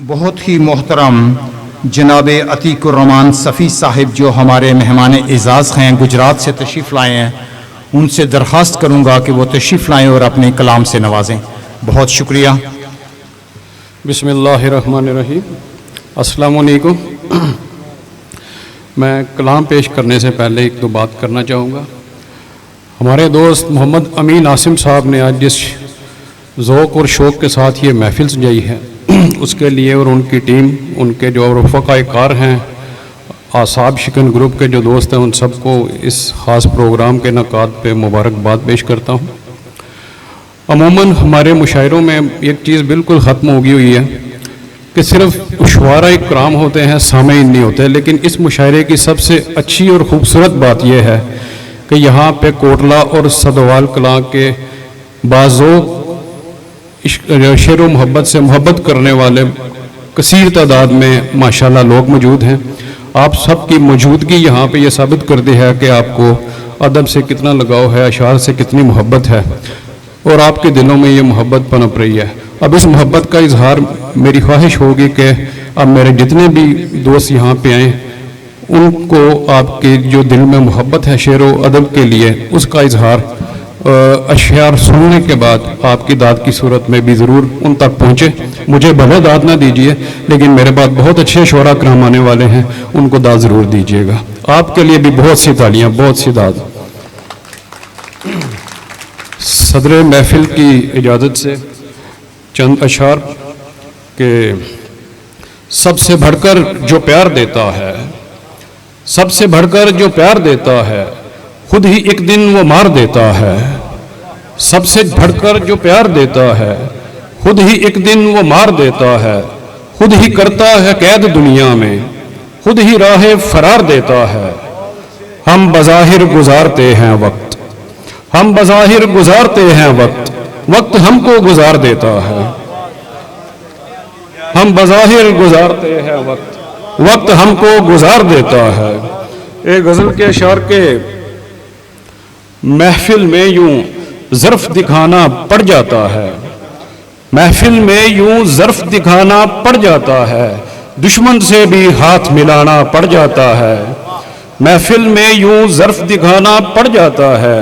بہت ہی محترم جناب عتیق الرحمان صفی صاحب جو ہمارے مہمان اعزاز ہیں گجرات سے تشریف لائے ہیں، ان سے درخواست کروں گا کہ وہ تشریف لائیں اور اپنے کلام سے نوازیں۔ بہت شکریہ۔ بسم اللہ الرحمن الرحیم۔ السلام علیکم۔ میں کلام پیش کرنے سے پہلے ایک دو بات کرنا چاہوں گا۔ ہمارے دوست محمد امین عاصم صاحب نے آج جس ذوق اور شوق کے ساتھ یہ محفل سجائی ہے، اس کے لیے اور ان کی ٹیم، ان کے جو رفقائے کار ہیں، اعصاب شکن گروپ کے جو دوست ہیں، ان سب کو اس خاص پروگرام کے انعقاد پہ مبارکباد پیش کرتا ہوں۔ عموماً ہمارے مشاعروں میں ایک چیز بالکل ختم ہو گئی ہوئی ہے کہ صرف شعراء کرام ہوتے ہیں، سامعین نہیں ہوتے، لیکن اس مشاعرے کی سب سے اچھی اور خوبصورت بات یہ ہے کہ یہاں پہ کوٹلہ اور سدوال کلاں کے بازوق شعر و محبت سے محبت کرنے والے کثیر تعداد میں ماشاءاللہ لوگ موجود ہیں۔ آپ سب کی موجودگی یہاں پہ یہ ثابت کرتی ہے کہ آپ کو ادب سے کتنا لگاؤ ہے، اشعار سے کتنی محبت ہے، اور آپ کے دلوں میں یہ محبت پنپ رہی ہے۔ اب اس محبت کا اظہار میری خواہش ہوگی کہ اب میرے جتنے بھی دوست یہاں پہ آئیں، ان کو آپ کے جو دل میں محبت ہے شعر و ادب کے لیے، اس کا اظہار اشعار سننے کے بعد آپ کی داد کی صورت میں بھی ضرور ان تک پہنچے۔ مجھے بھلے داد نہ دیجئے، لیکن میرے بعد بہت اچھے شعراء کرام آنے والے ہیں، ان کو داد ضرور دیجئے گا۔ آپ کے لیے بھی بہت سی تالیاں، بہت سی داد۔ صدر محفل کی اجازت سے چند اشعار کہ سب سے بڑھ کر جو پیار دیتا ہے، سب سے بڑھ کر جو پیار دیتا ہے، خود ہی ایک دن وہ مار دیتا ہے۔ سب سے بڑھ کر جو پیار دیتا ہے، خود ہی ایک دن وہ مار دیتا ہے۔ خود ہی کرتا ہے قید دنیا میں، خود ہی راہ فرار دیتا ہے۔ ہم بظاہر گزارتے ہیں وقت، ہم بظاہر گزارتے ہیں وقت، وقت ہم کو گزار دیتا ہے۔ ہم بظاہر گزارتے ہیں وقت، وقت ہم کو گزار دیتا ہے۔ ایک غزل کے اشعار کے محفل میں یوں ظرف دکھانا پڑ جاتا ہے، محفل میں یوں ظرف دکھانا پڑ جاتا ہے، دشمن سے بھی ہاتھ ملانا پڑ جاتا ہے۔ محفل میں یوں ظرف دکھانا پڑ جاتا ہے،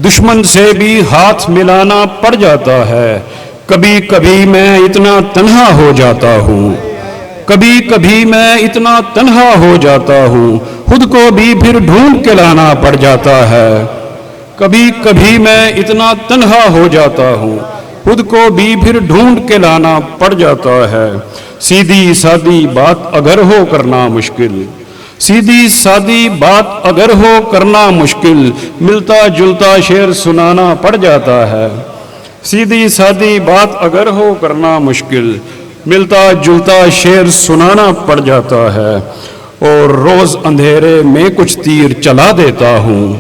دشمن سے بھی ہاتھ ملانا پڑ جاتا ہے۔ کبھی کبھی میں اتنا تنہا ہو جاتا ہوں، کبھی کبھی میں اتنا تنہا ہو جاتا ہوں، خود کو بھی پھر ڈھونڈ کے لانا پڑ جاتا ہے۔ کبھی کبھی میں اتنا تنہا ہو جاتا ہوں، خود کو بھی پھر ڈھونڈ کے لانا پڑ جاتا ہے۔ سیدھی سادی بات اگر ہو کرنا مشکل، سیدھی سادی بات اگر ہو کرنا مشکل، ملتا جلتا شعر سنانا پڑ جاتا ہے۔ سیدھی سادی بات اگر ہو کرنا مشکل، ملتا جلتا شعر سنانا پڑ جاتا ہے۔ اور روز اندھیرے میں کچھ تیر چلا دیتا ہوں،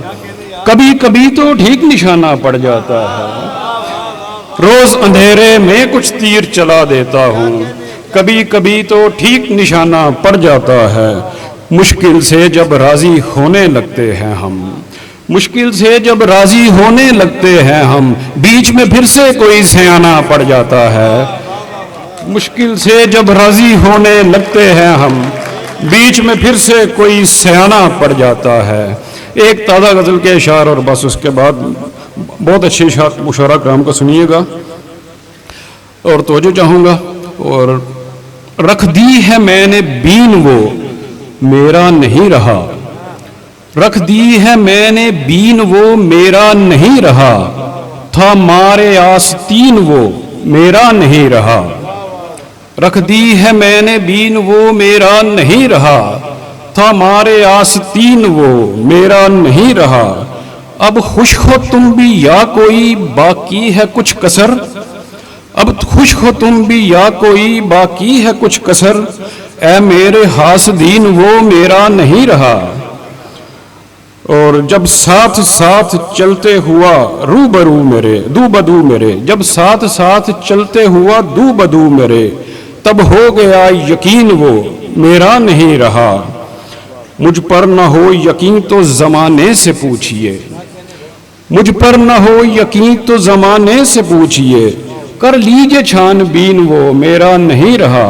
کبھی کبھی تو ٹھیک نشانہ پڑ جاتا ہے۔ روز اندھیرے میں کچھ تیر چلا دیتا ہوں، کبھی کبھی تو ٹھیک نشانہ پڑ جاتا ہے۔ مشکل سے جب راضی ہونے لگتے ہیں ہم، مشکل سے جب راضی ہونے لگتے ہیں ہم، بیچ میں پھر سے کوئی سیانہ پڑ جاتا ہے۔ مشکل سے جب راضی ہونے لگتے ہیں ہم، بیچ میں پھر سے کوئی سیانہ پڑ جاتا ہے۔ ایک تازہ غزل کے اشعار اور بس اس کے بعد بہت اچھے مشاعرہ کرام کو سنیے گا اور توجہ چاہوں گا۔ اور رکھ دی ہے میں نے بین وہ میرا نہیں رہا، رکھ دی ہے میں نے بین وہ میرا نہیں رہا، تھا مارے آستین وہ میرا نہیں رہا۔ رکھ دی ہے میں نے بین وہ میرا نہیں رہا، تھا مارے آستین وہ میرا نہیں رہا۔ اب خوش ہو تم بھی یا کوئی باقی ہے کچھ کسر، اب خوش ہو تم بھی یا کوئی باقی ہے کچھ کسر، اے میرے حاسدین وہ میرا نہیں رہا۔ اور جب ساتھ ساتھ چلتے ہوا رو برو میرے دو بدو میرے، جب ساتھ ساتھ چلتے ہوا دو بدو میرے، تب ہو گیا یقین وہ میرا نہیں رہا۔ مجھ پر نہ ہو یقین تو زمانے سے پوچھئے، مجھ پر نہ ہو یقین تو زمانے سے پوچھئے، کر لیجئے چھان بین وہ میرا نہیں رہا۔